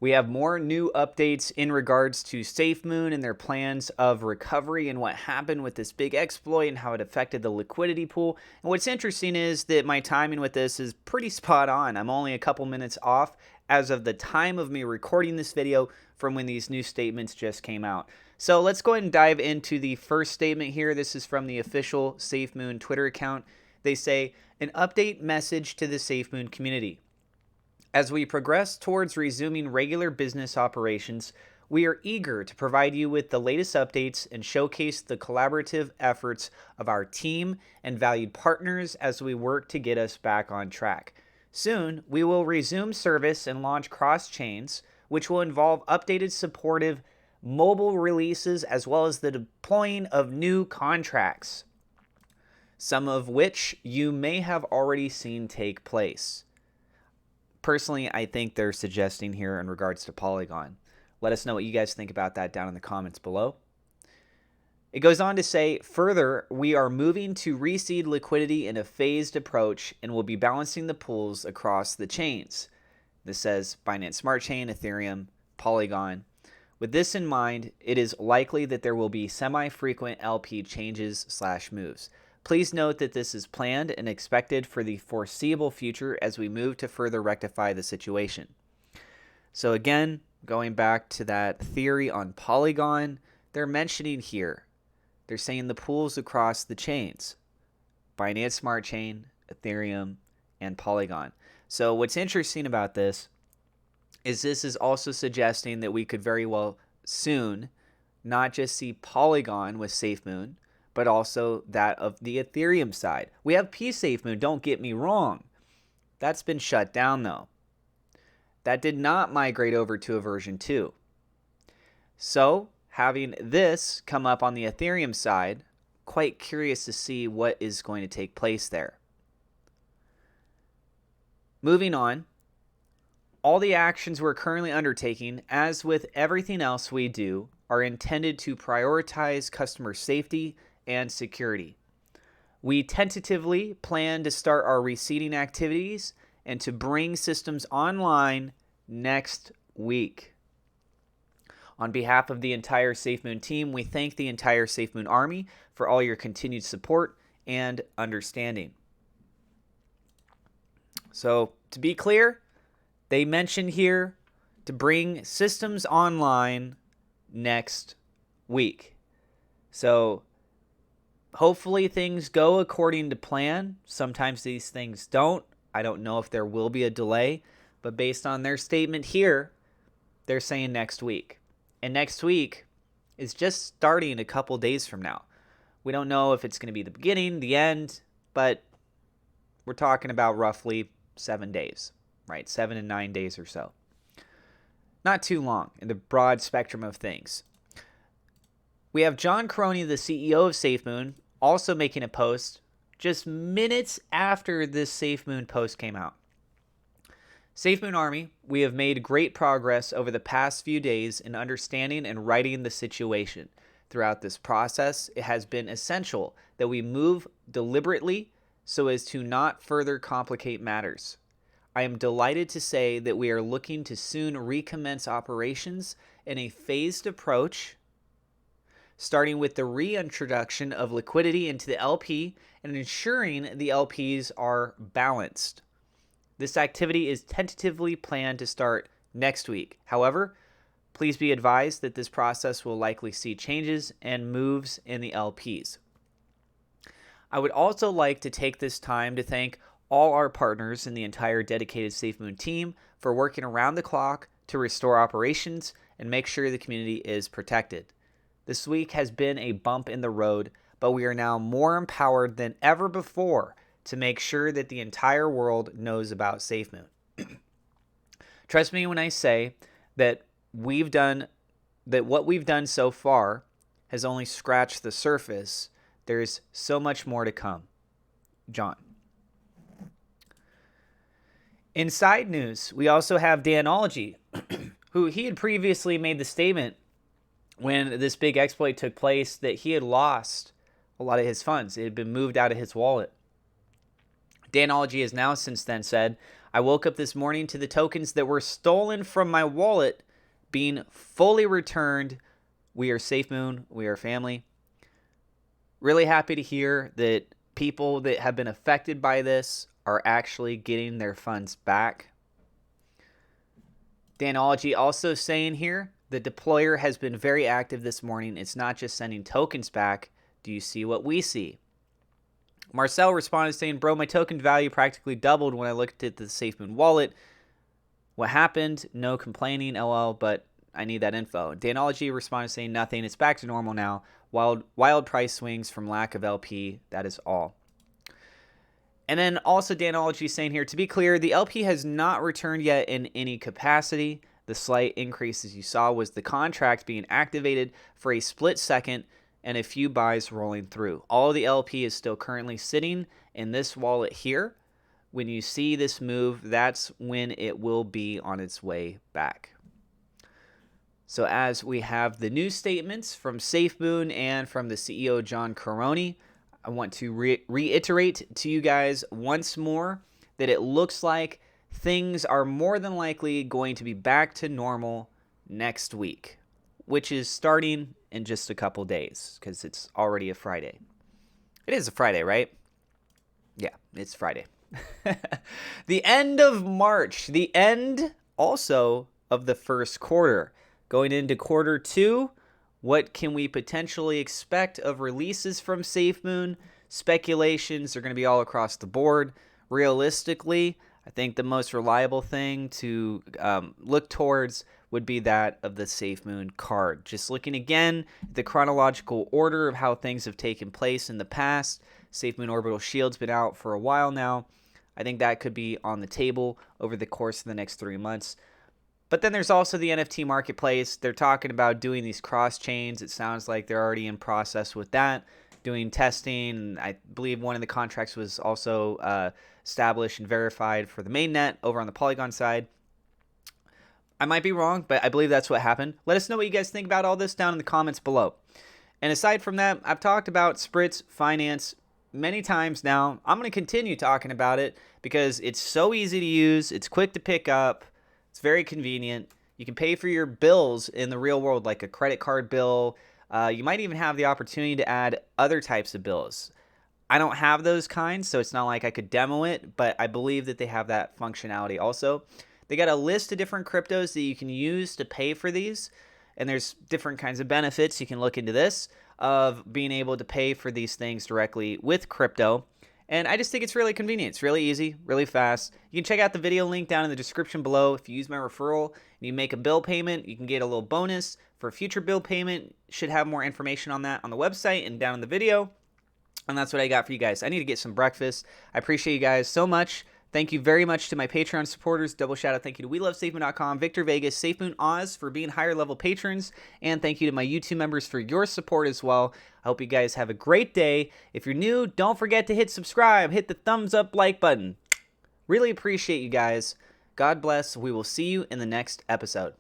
We have more new updates in regards to SafeMoon and their plans of recovery and what happened with this big exploit and how it affected the liquidity pool. And what's interesting is that my timing with this is pretty spot on. I'm only a couple minutes off as of the time of me recording this video from when these new statements just came out. So let's go ahead and dive into the first statement here. This is from the official SafeMoon Twitter account. They say, an update message to the SafeMoon community. As we progress towards resuming regular business operations, we are eager to provide you with the latest updates and showcase the collaborative efforts of our team and valued partners as we work to get us back on track. Soon, we will resume service and launch cross-chains, which will involve updated supportive mobile releases as well as the deploying of new contracts, some of which you may have already seen take place. Personally, I think they're suggesting here in regards to Polygon. Let us know what you guys think about that down in the comments below. It goes on to say, further, we are moving to reseed liquidity in a phased approach and will be balancing the pools across the chains. This says Binance Smart Chain, Ethereum, Polygon. With this in mind, it is likely that there will be semi-frequent LP changes/moves. Please note that this is planned and expected for the foreseeable future as we move to further rectify the situation. So again, going back to that theory on Polygon, they're mentioning here, they're saying the pools across the chains, Binance Smart Chain, Ethereum, and Polygon. So what's interesting about this is also suggesting that we could very well soon not just see Polygon with SafeMoon, but also that of the Ethereum side. We have SafeMoon, don't get me wrong. That's been shut down though. That did not migrate over to a version 2. So having this come up on the Ethereum side, quite curious to see what is going to take place there. Moving on, all the actions we're currently undertaking, as with everything else we do, are intended to prioritize customer safety and security. We tentatively plan to start our reseeding activities and to bring systems online next week. On behalf of the entire SafeMoon team, we thank the entire SafeMoon Army for all your continued support and understanding. So, to be clear, they mentioned here to bring systems online next week. So, hopefully things go according to plan. Sometimes these things don't. I don't know if there will be a delay, but based on their statement here, they're saying next week. And next week is just starting a couple days from now. We don't know if it's going to be the beginning, the end, but we're talking about roughly 7 days, right? 7 and 9 days or so. Not too long in the broad spectrum of things. We have John Crony, the CEO of SafeMoon, also making a post just minutes after this SafeMoon post came out. SafeMoon Army, we have made great progress over the past few days in understanding and righting the situation. Throughout this process, it has been essential that we move deliberately so as to not further complicate matters. I am delighted to say that we are looking to soon recommence operations in a phased approach, starting with the reintroduction of liquidity into the LP and ensuring the LPs are balanced. This activity is tentatively planned to start next week. However, please be advised that this process will likely see changes and moves in the LPs. I would also like to take this time to thank all our partners in the entire dedicated SafeMoon team for working around the clock to restore operations and make sure the community is protected. This week has been a bump in the road, but we are now more empowered than ever before to make sure that the entire world knows about SafeMoon. Trust me when I say that what we've done so far has only scratched the surface. There's so much more to come. John. In side news, we also have Danology, who he had previously made the statement when this big exploit took place that he had lost a lot of his funds. It had been moved out of his wallet. Danology has now since then said, I woke up this morning to the tokens that were stolen from my wallet being fully returned. We are SafeMoon. We are family. Really happy to hear that people that have been affected by this are actually getting their funds back. Danology also saying here, the deployer has been very active this morning. It's not just sending tokens back. Do you see what we see? Marcel responded saying, bro, my token value practically doubled when I looked at the SafeMoon wallet. What happened? No complaining, LL, but I need that info. Danology responded saying, nothing. It's back to normal now. Wild price swings from lack of LP. That is all. And then also Danology saying here, to be clear, the LP has not returned yet in any capacity. The slight increase, as you saw, was the contract being activated for a split second and a few buys rolling through. All of the LP is still currently sitting in this wallet here. When you see this move, that's when it will be on its way back. So as we have the new statements from SafeMoon and from the CEO, John Caroni, I want to reiterate to you guys once more that it looks like things are more than likely going to be back to normal next week, which is starting in just a couple days because it's already a Friday. It is a Friday, right? Yeah, it's Friday. The end of March, the end also of the first quarter. Going into quarter two, what can we potentially expect of releases from SafeMoon? Speculations are going to be all across the board. Realistically, I think the most reliable thing to look towards would be that of the SafeMoon card. Just looking again at the chronological order of how things have taken place in the past. SafeMoon Orbital Shield's been out for a while now. I think that could be on the table over the course of the next 3 months. But then there's also the NFT marketplace. They're talking about doing these cross chains. It sounds like they're already in process with that, doing testing. I believe one of the contracts was also established and verified for the mainnet over on the Polygon side. I might be wrong, but I believe that's what happened. Let us know what you guys think about all this down in the comments below. And aside from that, I've talked about Spritz Finance many times now. I'm going to continue talking about it because it's so easy to use. It's quick to pick up. It's very convenient. You can pay for your bills in the real world, like a credit card bill. You might even have the opportunity to add other types of bills. I don't have those kinds, so it's not like I could demo it, but I believe that they have that functionality also. They got a list of different cryptos that you can use to pay for these, and there's different kinds of benefits. You can look into this of being able to pay for these things directly with crypto. And I just think it's really convenient. It's really easy, really fast. You can check out the video link down in the description below. If you use my referral and you make a bill payment, you can get a little bonus for a future bill payment. Should have more information on that on the website and down in the video. And that's what I got for you guys. I need to get some breakfast. I appreciate you guys so much. Thank you very much to my Patreon supporters. Double shout out thank you to WeLoveSafeMoon.com, Victor Vegas, SafeMoon Oz for being higher level patrons. And thank you to my YouTube members for your support as well. I hope you guys have a great day. If you're new, don't forget to hit subscribe. Hit the thumbs up like button. Really appreciate you guys. God bless. We will see you in the next episode.